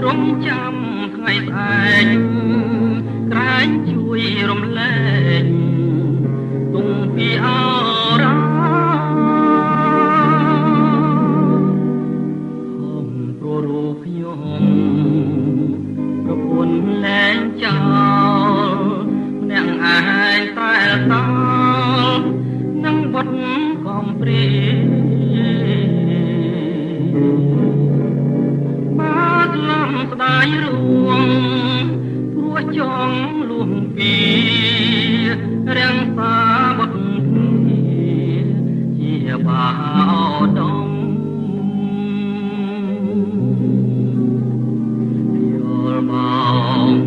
រំចាំថ្ងៃស្អែកក្រែងជួយរំលែកទុំពីអរ៉ាហំព្រោះរូបខ្ញុំប្រពន្ធលែងចោលអ្នកឯងតែតោនឹងបត់កំព្រាស្ដាយរួងព្រោះចង់លួងពីរាំងសាបត់ជាបាដងយល់មក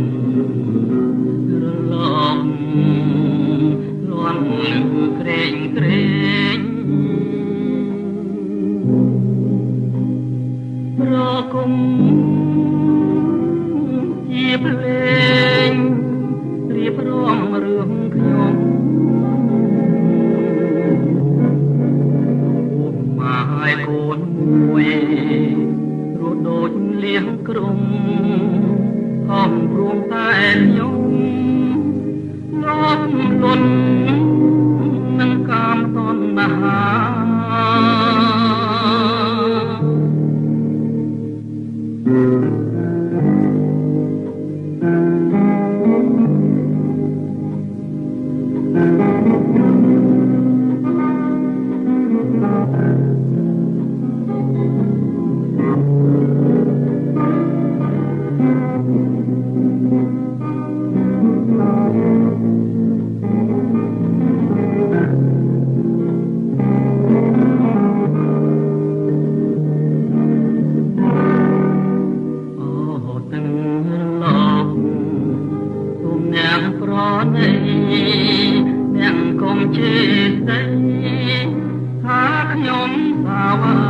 រលំលន់ក្រែងក្រែងប្រគំជាភ្លេងរៀបរាប់រឿងខ្ញុំអូម៉ាយកូនមួយរត់ដូចលៀងក្រុមហំព្រមតែខ្ញុំលន់លន់នឹងកាមតណ្ហាអ្នកកុំជេរស្ដីថាខ្ញុំសាវ៉ា